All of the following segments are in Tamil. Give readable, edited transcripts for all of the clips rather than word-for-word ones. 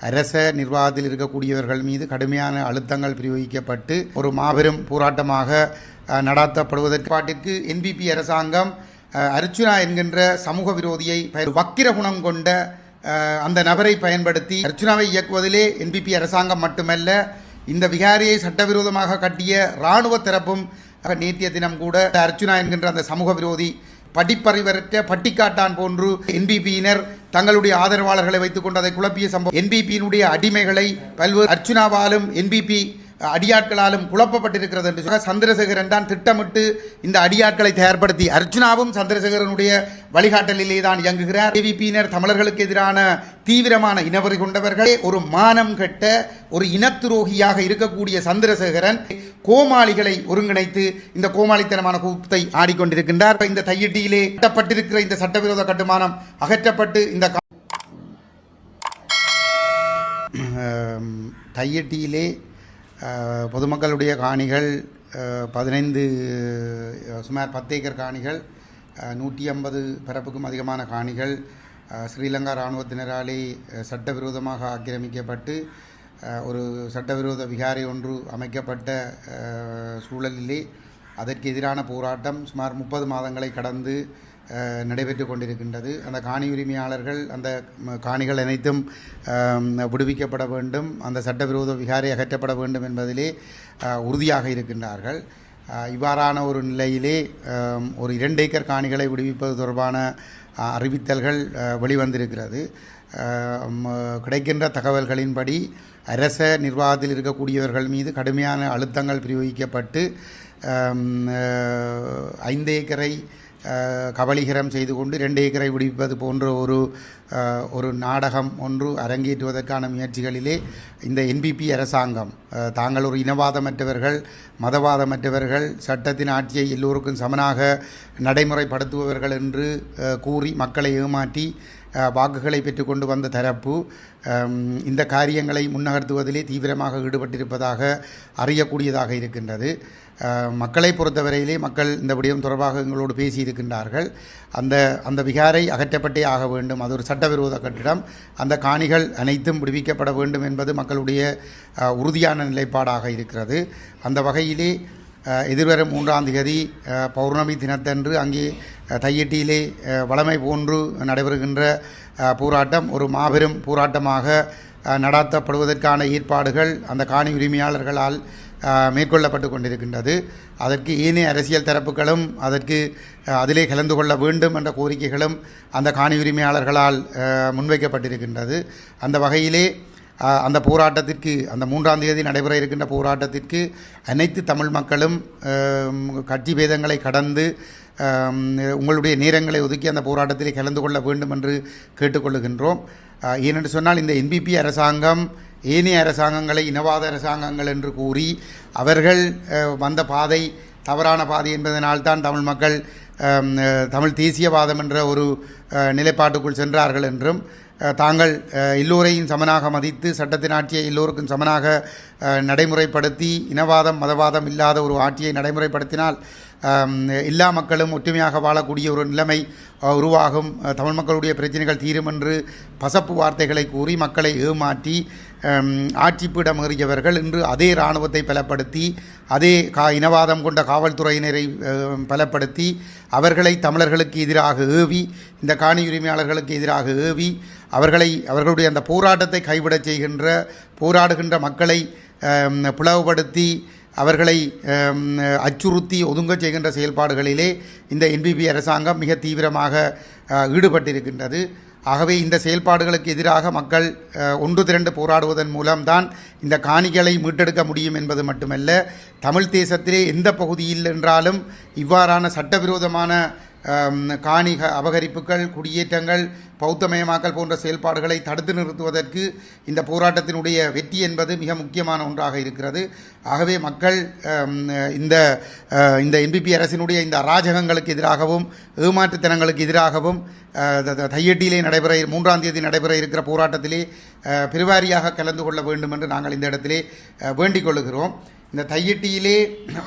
அரச நிர்வாகத்தில் இருக்கக்கூடியவர்கள் மீது கடுமையான அழுத்தங்கள் பிரயோகிக்கப்பட்டு ஒரு மாபெரும் போராட்டமாக நடத்தப்படுவதற்கு என்பிபி அரசாங்கம் அர்ச்சுனா என்கின்ற சமூக விரோதியை வக்கிர குணம் கொண்ட அந்த நபரை பயன்படுத்தி அர்ச்சுனாவை இயக்குவதிலே என்பிபி அரசாங்கம் மட்டுமல்ல, இந்த விகாரியை சட்டவிரோதமாக கட்டிய இராணுவ தரப்பும் நேற்றைய தினம் கூட அர்ச்சுனா என்கின்ற அந்த சமூக விரோதி படிப்பறிவற்ற பட்டிக்காட்டான் போன்று என்பிபியினர் தங்களுடைய ஆதரவாளர்களை வைத்துக் கொண்டு அதை குழப்பிய சம்பவம். என்பிபியினுடைய அடிமைகளை பல்வேறு அர்ச்சுனாவாலும் என்பிபி அடியாட்களாலும் குழப்பப்பட்டிருக்கிறது என்று சந்திரசேகரன் தான் திட்டமிட்டு இந்த அடியாட்களை தயார்படுத்தி, அர்ச்சுனாவும் சந்திரசேகரனுடைய வழிகாட்டலிலே தான் இயங்குகிறார். ஏவிபியினர் தமிழர்களுக்கு எதிரான தீவிரமான இனவரி கொண்டவர்களே. ஒரு மானம் கெட்ட ஒரு இனத்துரோகியாக இருக்கக்கூடிய சந்திரசேகரன் கோமாளிகளை ஒருங்கிணைத்து இந்த கோமாளித்தனமான கூத்தை ஆடிக்கொண்டிருக்கின்றார். இந்த தையிட்டியிலே கட்டப்பட்டிருக்கிற இந்த சட்டவிரோத கட்டுமானம் அகற்றப்பட்டு இந்த தையிட்டியிலே பொதுமக்களுடைய காணிகள் 15 சுமார் 10 ஏக்கர் காணிகள், 150 பரப்புக்கும் அதிகமான காணிகள் ஸ்ரீலங்கா இராணுவத்தினராலே சட்டவிரோதமாக ஆக்கிரமிக்கப்பட்டு ஒரு சட்டவிரோத விகாரை ஒன்று அமைக்கப்பட்ட சூழலிலே அதற்கு எதிரான போராட்டம் சுமார் 30 மாதங்களை கடந்து நடைபெற்று கொண்டிருக்கின்றது. அந்த காணி உரிமையாளர்கள் அந்த காணிகள் அனைத்தும் விடுவிக்கப்பட வேண்டும், அந்த சட்டவிரோத விகாரை அகற்றப்பட வேண்டும் என்பதிலே உறுதியாக இருக்கின்றார்கள். இவ்வாறான ஒரு நிலையிலே ஒரு 2 ஏக்கர் காணிகளை விடுவிப்பது தொடர்பான அறிவித்தல்கள் வெளிவந்திருக்கிறது. கிடைக்கின்ற தகவல்களின்படி அரச நிர்வாகத்தில் இருக்கக்கூடியவர்கள் மீது கடுமையான அழுத்தங்கள் பிரயோகிக்கப்பட்டு 5 ஏக்கரை கபலீகரம் செய்து கொண்டு 2 ஏக்கரை விடுவிப்பது போன்ற ஒரு நாடகம் ஒன்று அரங்கேற்றுவதற்கான முயற்சிகளிலே இந்த என்பிபி அரசாங்கம் தாங்கள் ஒரு இனவாதமற்றவர்கள், மதவாதமற்றவர்கள், சட்டத்தின் ஆட்சியை எல்லோருக்கும் சமனாக நடைமுறைப்படுத்துபவர்கள் என்று கூறி மக்களை ஏமாற்றி வாக்குகளை பெற்றுக்கொண்டு வந்த தரப்பு இந்த காரியங்களை முன்னகர்த்துவதிலே தீவிரமாக ஈடுபட்டிருப்பதாக அறியக்கூடியதாக இருக்கின்றது. மக்களை பொறுத்தவரையிலே மக்கள் இந்த விடயம் தொடர்பாக எங்களோடு பேசியிருக்கின்றார்கள். அந்த விகாரை அகற்றப்பட்டே ஆக வேண்டும், அது ஒரு சட்டவிரோத கட்டிடம், அந்த காணிகள் அனைத்தும் விடுவிக்கப்பட வேண்டும் என்பது மக்களுடைய உறுதியான நிலைப்பாடாக இருக்கிறது. அந்த வகையிலே எதிர்வரும் 3ஆம் தேதி பௌர்ணமி தினத்தன்று அங்கே தையிட்டியிலே வளமை போன்று நடைபெறுகின்ற போராட்டம் ஒரு மாபெரும் போராட்டமாக நடத்தப்படுவதற்கான ஏற்பாடுகள் அந்த காணி உரிமையாளர்களால் மேற்கொள்ளப்பட்டு கொண்டிருக்கின்றது. அதற்கு ஏனைய அரசியல் தரப்புகளும் அதிலே கலந்து கொள்ள வேண்டும் என்ற கோரிக்கைகளும் அந்த காணி உரிமையாளர்களால் முன்வைக்கப்பட்டிருக்கின்றது. அந்த வகையிலே அந்த போராட்டத்திற்கு, அந்த 3ஆம் தேதி நடைபெற இருக்கின்ற போராட்டத்திற்கு அனைத்து தமிழ் மக்களும் கட்சி பேதங்களை கடந்து உங்களுடைய நேரங்களை ஒதுக்கி அந்த போராட்டத்திலே கலந்து கொள்ள வேண்டும் என்று கேட்டுக்கொள்ளுகின்றோம். ஏனென்று சொன்னால் இந்த என்பிபி அரசாங்கம் ஏனைய அரசாங்கங்களை இனவாத அரசாங்கங்கள் என்று கூறி அவர்கள் வந்த பாதை தவறான பாதை என்பதனால்தான் தமிழ் மக்கள் தமிழ் தேசியவாதம் என்ற ஒரு நிலைப்பாட்டுக்குள் சென்றார்கள் என்றும், தாங்கள் எல்லோரையும் சமனாக மதித்து சட்டத்தின் ஆட்சியை எல்லோருக்கும் சமனாக நடைமுறைப்படுத்தி இனவாதம் மதவாதம் இல்லாத ஒரு ஆட்சியை நடைமுறைப்படுத்தினால் எல்லா மக்களும் ஒற்றுமையாக வாழக்கூடிய ஒரு நிலைமை உருவாகும், தமிழ் மக்களுடைய பிரச்சனைகள் தீரும் என்று பசப்பு வார்த்தைகளை கூறி மக்களை ஏமாற்றி ஆட்சிப்பீடம் ஏறியவர்கள் இன்று அதே இராணுவத்தை பலப்படுத்தி அதே இனவாதம் கொண்ட காவல்துறையினரை பலப்படுத்தி அவர்களை தமிழர்களுக்கு எதிராக ஏவி, இந்த காணி உரிமையாளர்களுக்கு எதிராக ஏவி அவர்களுடைய அந்த போராட்டத்தை கைவிடச் செய்கின்ற போராடுகின்ற மக்களை பிளவுபடுத்தி அவர்களை அச்சுறுத்தி ஒதுங்கச் செய்கின்ற செயல்பாடுகளிலே இந்த என்பிபி அரசாங்கம் மிக தீவிரமாக ஈடுபட்டிருக்கின்றது. ஆகவே இந்த செயல்பாடுகளுக்கு எதிராக மக்கள் ஒன்று திரண்டு போராடுவதன் மூலம்தான் இந்த காணிகளை மீட்டெடுக்க முடியும் என்பது மட்டுமல்ல, தமிழ் தேசத்திலே எந்த பகுதியில் என்றாலும் இவ்வாறான சட்டவிரோதமான காணி அபகரிப்புகள், குடியேற்றங்கள், பௌத்தமயமாக்கல் போன்ற செயல்பாடுகளை தடுத்து நிறுத்துவதற்கு இந்த போராட்டத்தினுடைய வெற்றி என்பது மிக முக்கியமான ஒன்றாக இருக்கிறது. ஆகவே மக்கள் இந்த என்பிபி அரசினுடைய இந்த அராஜகங்களுக்கு எதிராகவும் ஏமாற்றுத்தனங்களுக்கு எதிராகவும் தையிட்டியிலே 3ஆம் தேதி நடைபெற இருக்கிற போராட்டத்திலே பெருவாரியாக கலந்து கொள்ள வேண்டும் என்று நாங்கள் இந்த இடத்திலே வேண்டிக் கொள்ளுகிறோம். இந்த தையிட்டியிலே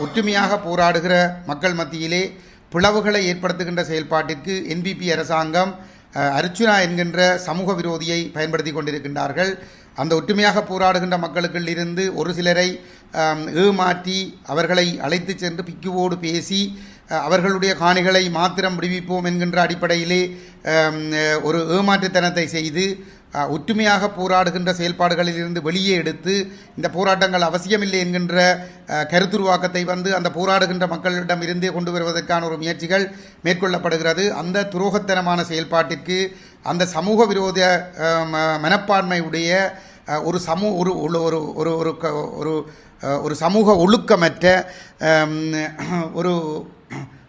ஒற்றுமையாக போராடுகிற மக்கள் மத்தியிலே பிளவுகளை ஏற்படுத்துகின்ற செயல்பாட்டிற்கு என்பிபி அரசாங்கம் அர்ச்சுனா என்கின்ற சமூக விரோதியை பயன்படுத்தி கொண்டிருக்கின்றார்கள். அந்த ஒற்றுமையாக போராடுகின்ற மக்களுக்குள் இருந்து ஒரு சிலரை ஏமாற்றி அவர்களை அழைத்து சென்று பிக்குவோடு பேசி அவர்களுடைய காணிகளை மாத்திரம் விடுவிப்போம் என்கின்ற அடிப்படையிலே ஒரு ஏமாற்றுத்தனத்தை செய்து ஒற்றுமையாக போராடுகின்ற செயல்பாடுகளில் இருந்து வெளியே எடுத்து இந்த போராட்டங்கள் அவசியமில்லை என்கின்ற கருத்துருவாக்கத்தை அந்த போராடுகின்ற மக்களிடம் இருந்தே கொண்டு வருவதற்கான ஒரு முயற்சிகள் மேற்கொள்ளப்படுகிறது. அந்த துரோகத்தனமான செயல்பாட்டிற்கு அந்த சமூக விரோத மனப்பான்மையுடைய ஒரு ஒரு சமூக ஒழுக்கமற்ற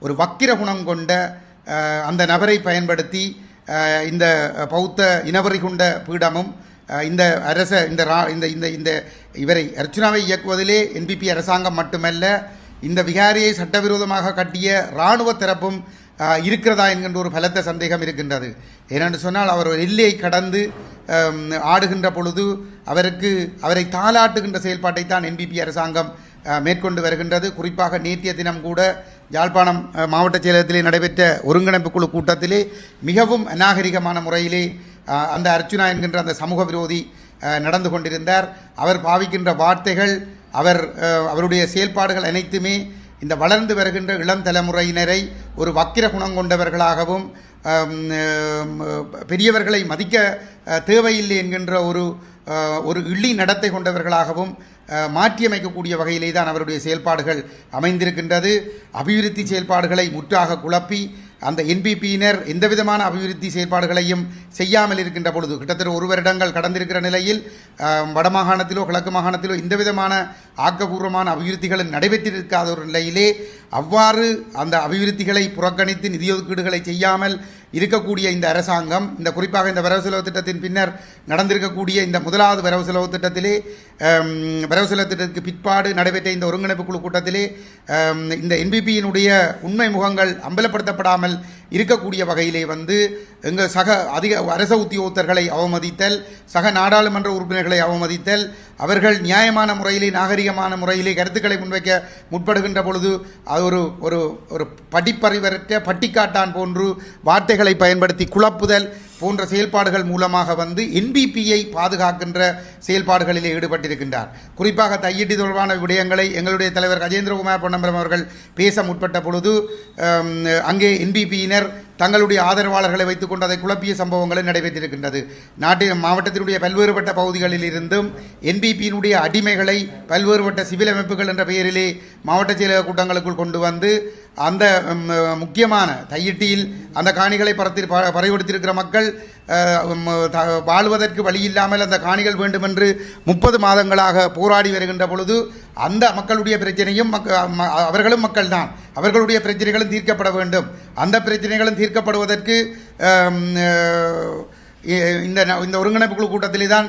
ஒரு வக்கிர குணம் கொண்ட அந்த நபரை பயன்படுத்தி இந்த பௌத்த இனவரி கொண்ட பீடமும் இந்த இந்த இவரை அர்ச்சுனாவை இயக்குவதிலே என்பிபி அரசாங்கம் மட்டுமல்ல, இந்த விகாரியை சட்டவிரோதமாக கட்டிய இராணுவ தரப்பும் இருக்கிறதா என்கின்ற ஒரு பலத்த சந்தேகம் இருக்கின்றது. ஏனென்று சொன்னால் அவர் ஒரு எல்லையை கடந்து ஆடுகின்ற பொழுது அவரை தாளாட்டுகின்ற செயல்பாட்டைத்தான் என்பிபி அரசாங்கம் மேற்கொண்டு வருகின்றது. குறிப்பாக நேற்றைய தினம் கூட யாழ்ப்பாணம் மாவட்ட செயலகத்திலே நடைபெற்ற ஒருங்கிணைப்பு குழு கூட்டத்திலே மிகவும் அநாகரிகமான முறையிலே அந்த அர்ச்சுனா என்கின்ற அந்த சமூக விரோதி நடந்து கொண்டிருந்தார். அவர் பாவிக்கின்ற வார்த்தைகள், அவருடைய செயல்பாடுகள் அனைத்துமே இந்த வளர்ந்து வருகின்ற இளம் தலைமுறையினரை ஒரு வக்கிர குணம் கொண்டவர்களாகவும் பெரியவர்களை மதிக்க தேவையில்லை என்கின்ற ஒரு இழி நடத்தை கொண்டவர்களாகவும் மாற்றியமைக்கக்கூடிய வகையிலே தான் அவருடைய செயல்பாடுகள் அமைந்திருக்கின்றது. அபிவிருத்தி செயல்பாடுகளை முற்றாக குழப்பி அந்த என்பிபியினர் எந்தவிதமான அபிவிருத்தி செயல்பாடுகளையும் செய்யாமல் இருக்கின்ற பொழுது, கிட்டத்தட்ட 1 வருடங்கள் கடந்திருக்கிற நிலையில் வடமாகாணத்திலோ கிழக்கு மாகாணத்திலோ எந்தவிதமான ஆக்கப்பூர்வமான அபிவிருத்திகளும் நடைபெற்றிருக்காத ஒரு நிலையிலே அவ்வாறு அந்த அபிவிருத்திகளை புறக்கணித்து நிதி ஒதுக்கீடுகளை செய்யாமல் இருக்கக்கூடிய இந்த அரசாங்கம், இந்த குறிப்பாக இந்த வரவு செலவு திட்டத்தின் பின்னர் நடந்திருக்கக்கூடிய இந்த முதலாவது வரவு செலவு திட்டத்திலே, வரவு செலவு திட்டத்துக்கு பிற்பாடு நடைபெற்ற இந்த ஒருங்கிணைப்பு குழு கூட்டத்திலே இந்த என்பிபியினுடைய உண்மை முகங்கள் அம்பலப்படுத்தப்படாமல் இருக்கக்கூடிய வகையிலே எங்கள் சக அரச உத்தியோகத்தர்களை அவமதித்தல், சக நாடாளுமன்ற உறுப்பினர்களை அவமதித்தல், அவர்கள் நியாயமான முறையிலே நாகரிகமான முறையிலே கருத்துக்களை முன்வைக்க முற்படுகின்ற பொழுது அது ஒரு படிப்பறிவற்ற பட்டிக்காட்டான் போன்று வார்த்தைகளை பயன்படுத்தி குழப்புதல் போன்ற செயல்பாடுகள் மூலமாக என்பிபியை பாதுகாக்கின்ற செயல்பாடுகளிலே ஈடுபட்டிருக்கின்றார். குறிப்பாக தையிட்டி தொடர்பான விடயங்களை எங்களுடைய தலைவர் கஜேந்திரகுமார் பொன்னம்பலம் அவர்கள் பேச முற்பட்ட பொழுது அங்கே என்பிபியினர் தங்களுடைய ஆதரவாளர்களை வைத்துக்கொண்டு அதை குழப்பிய சம்பவங்களை நடைபெற்றிருக்கின்றது. நாட்டின் மாவட்டத்தினுடைய பல்வேறுபட்ட பகுதிகளில் இருந்தும் என்பிபியினுடைய அடிமைகளை பல்வேறுபட்ட சிவில் அமைப்புகள் என்ற பெயரிலே மாவட்ட செயலக கூட்டங்களுக்குள் கொண்டு அந்த முக்கியமான தையிட்டியில் அந்த காணிகளை பறையொடுத்திருக்கிற மக்கள் வாழ்வதற்கு வழியில்லாமல் அந்த காணிகள் வேண்டுமென்று 30 மாதங்களாக போராடி வருகின்ற பொழுது அந்த மக்களுடைய பிரச்சனையும் அவர்களும் மக்கள்தான், அவர்களுடைய பிரச்சனைகளும் தீர்க்கப்பட வேண்டும். அந்த பிரச்சனைகளும் தீர்க்கப்படுவதற்கு இந்த ஒருங்கிணைப்பு குழு கூட்டத்திலே தான்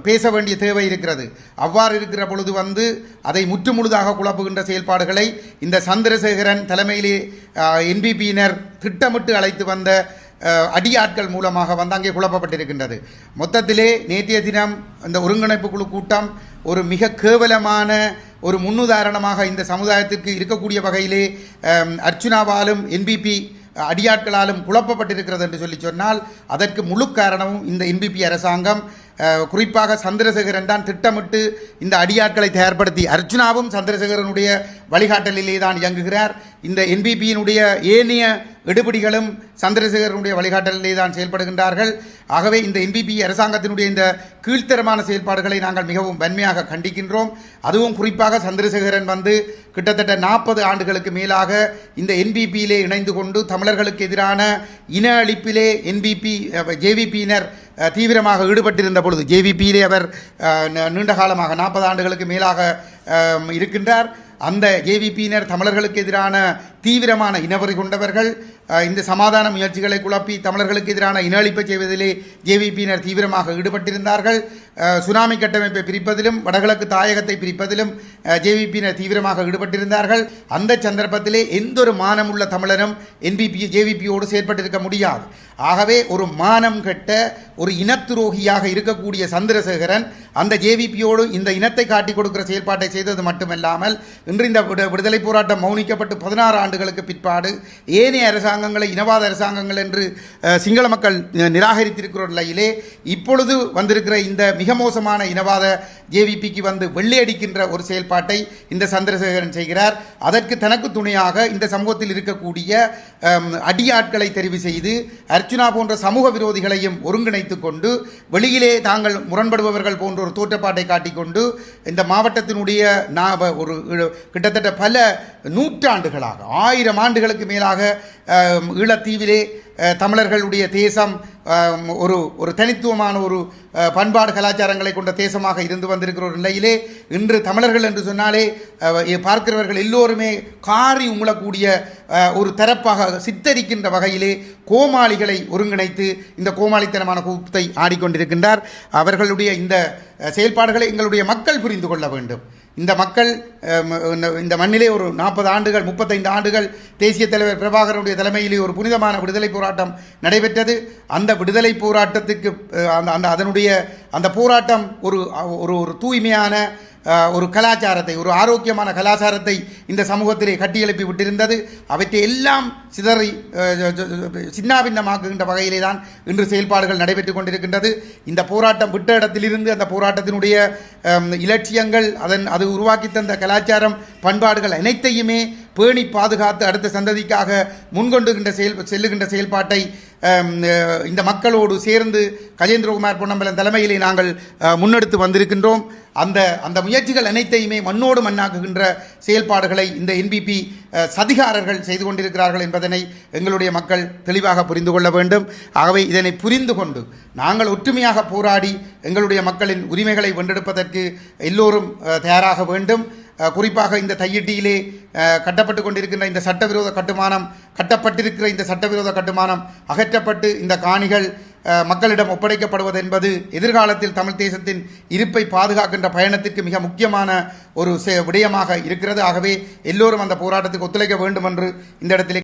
பேச வேண்டிய தேவை இருக்கிறது. அவ்வாறு இருக்கிற பொழுது அதை முற்றுமுழுதாக குழப்புகின்ற செயல்பாடுகளை இந்த சந்திரசேகரன் தலைமையிலே என்பிபியினர் திட்டமிட்டு அழைத்து வந்த அடியாட்கள் மூலமாக அங்கே குழப்பப்பட்டிருக்கின்றது. மொத்தத்திலே நேற்றைய தினம் இந்த ஒருங்கிணைப்பு குழு கூட்டம் ஒரு மிக கேவலமான ஒரு முன்னுதாரணமாக இந்த சமுதாயத்திற்கு இருக்கக்கூடிய வகையிலே அர்ச்சுனாவாலும் என்பிபி அடியாட்களாலும் குழப்பப்பட்டிருக்கிறது என்று சொன்னால் அதற்கு முழு காரணமும் இந்த என்பிபி அரசாங்கம், குறிப்பாக சந்திரசேகரன் தான் திட்டமிட்டு இந்த அடியாட்களை தயார்படுத்தி, அர்ச்சுனாவும் சந்திரசேகரனுடைய வழிகாட்டலிலே தான் இயங்குகிறார். இந்த என்பிபியினுடைய ஏனைய எடுபடிகளும் சந்திரசேகரனுடைய வழிகாட்டலிலே தான் செயல்படுகின்றார்கள். ஆகவே இந்த என்பிபி அரசாங்கத்தினுடைய இந்த கீழ்த்தரமான செயல்பாடுகளை நாங்கள் மிகவும் வன்மையாக கண்டிக்கின்றோம். அதுவும் குறிப்பாக சந்திரசேகரன் கிட்டத்தட்ட 40 ஆண்டுகளுக்கு மேலாக இந்த என்பிபியிலே இணைந்து கொண்டு தமிழர்களுக்கு எதிரான இன அழிப்பிலே ஜேவிபியினர் தீவிரமாக ஈடுபட்டிருந்த பொழுது, ஜேவிபியிலே அவர் நீண்ட காலமாக 40 ஆண்டுகளுக்கு மேலாக இருக்கின்றார். அந்த ஜேவிபியினர் தமிழர்களுக்கு எதிரான தீவிரமான இனவரி கொண்டவர்கள். இந்த சமாதான முயற்சிகளை குழப்பி தமிழர்களுக்கு எதிரான இன அழிப்பை செய்வதிலே ஜேவிபியினர் தீவிரமாக ஈடுபட்டிருந்தார்கள். சுனாமி கட்டமைப்பை பிரிப்பதிலும் வடகிழக்கு தாயகத்தை பிரிப்பதிலும் ஜேவிபியினர் தீவிரமாக ஈடுபட்டிருந்தார்கள். அந்த சந்தர்ப்பத்திலே எந்த ஒரு மானமுள்ள தமிழரும் ஜேவிபியோடு செயற்பட்டிருக்க முடியாது. ஆகவே ஒரு மானம் கெட்ட ஒரு இனத்துரோகியாக இருக்கக்கூடிய சந்திரசேகரன் அந்த ஜேவிபியோடு இந்த இனத்தை காட்டிக் கொடுக்கிற செயல்பாட்டை செய்தது மட்டுமல்லாமல் இன்று இந்த விடுதலை போராட்டம் மௌனிக்கப்பட்டு 16 ஆண்டுகள் ஆண்டுகளுக்கு பிற்பாடு ஏனைய அரசாங்கங்களை இனவாத அரசாங்கங்கள் என்று சிங்கள மக்கள் நிராகரித்திருக்கிற நிலையிலே இப்பொழுது வந்திருக்கிற இந்த மிக மோசமான இனவாத ஜேவிபிக்கு வந்து வெள்ளையடிக்கின்ற ஒரு செயல்பாட்டை இந்த சந்திரசேகரன் செய்கிறார். அதற்கு தனக்கு துணையாக இந்த சமூகத்தில் இருக்கக்கூடிய அடியாட்களை தெரிவு செய்து அர்ச்சுனா போன்ற சமூக விரோதிகளையும் ஒருங்கிணைத்துக் கொண்டு வெளியிலே தாங்கள் முரண்படுபவர்கள் போன்ற ஒரு தோற்றப்பாட்டை காட்டிக்கொண்டு இந்த மாவட்டத்தினுடைய ஒரு கிட்டத்தட்ட பல நூற்றாண்டுகளாக 1000 ஆண்டுகளுக்கு மேலாக ஈழத்தீவிலே தமிழர்களுடைய தேசம் ஒரு தனித்துவமான ஒரு பண்பாடு கலாச்சாரங்களை கொண்ட தேசமாக இருந்து வந்திருக்கிற ஒரு நிலையிலே இன்று தமிழர்கள் என்று சொன்னாலே பார்க்கிறவர்கள் எல்லோருமே காரி உங்களக்கூடிய ஒரு தரப்பாக சித்தரிக்கின்ற வகையிலே கோமாளிகளை ஒருங்கிணைத்து இந்த கோமாளித்தனமான கூத்தை ஆடிக்கொண்டிருக்கின்றார். அவர்களுடைய இந்த செயல்பாடுகளை எங்களுடைய மக்கள் புரிந்து கொள்ள வேண்டும். இந்த மக்கள் இந்த மண்ணிலே ஒரு 40 ஆண்டுகள் 35 ஆண்டுகள் தேசிய தலைவர் பிரபாகரனுடைய தலைமையிலே ஒரு புனிதமான விடுதலை போராட்டம் நடைபெற்றது. அந்த விடுதலை போராட்டத்துக்கு அதனுடைய அந்த போராட்டம் ஒரு தூய்மையான ஒரு கலாச்சாரத்தை, ஒரு ஆரோக்கியமான கலாச்சாரத்தை இந்த சமூகத்திலே கட்டியெழுப்பி விட்டிருந்தது. அவற்றை எல்லாம் சிதறி சின்னாபின்னமாக்குகின்ற வகையிலே தான் இன்று செயல்பாடுகள் நடைபெற்று கொண்டிருக்கின்றது. இந்த போராட்டம் விட்ட இடத்திலிருந்து அந்த போராட்டத்தினுடைய இலட்சியங்கள் அது உருவாக்கி தந்த கலாச்சாரம் பண்பாடுகள் அனைத்தையுமே பேணி பாதுகாத்து அடுத்த சந்ததிக்காக முன்கொண்டுகின்ற செல்லுகின்ற செயல்பாட்டை இந்த மக்களோடு சேர்ந்து கஜேந்திரகுமார் பொன்னம்பலம் தலைமையிலே நாங்கள் முன்னெடுத்து வந்திருக்கின்றோம். அந்த முயற்சிகள் அனைத்தையுமே மண்ணோடு மண்ணாக்குகின்ற செயல்பாடுகளை இந்த என்பிபி சதிகாரர்கள் செய்து கொண்டிருக்கிறார்கள் என்பதனை எங்களுடைய மக்கள் தெளிவாக புரிந்து கொள்ள வேண்டும். ஆகவே இதனை புரிந்து கொண்டு நாங்கள் ஒற்றுமையாக போராடி எங்களுடைய மக்களின் உரிமைகளை வென்றெடுப்பதற்கு எல்லோரும் தயாராக வேண்டும். குறிப்பாக இந்த தையிட்டியிலே கட்டப்பட்டு கொண்டிருக்கின்ற இந்த சட்டவிரோத கட்டுமானம் கட்டப்பட்டிருக்கிற இந்த சட்டவிரோத கட்டுமானம் அகற்றப்பட்டு இந்த காணிகள் மக்களிடம் ஒப்படைக்கப்படுவது என்பது எதிர்காலத்தில் தமிழ் தேசத்தின் இருப்பை பாதுகாக்கின்ற பயணத்திற்கு மிக முக்கியமான ஒரு விடயமாக இருக்கிறது. ஆகவே எல்லோரும் அந்த போராட்டத்துக்கு ஒத்துழைக்க வேண்டும் என்று இந்த இடத்திலே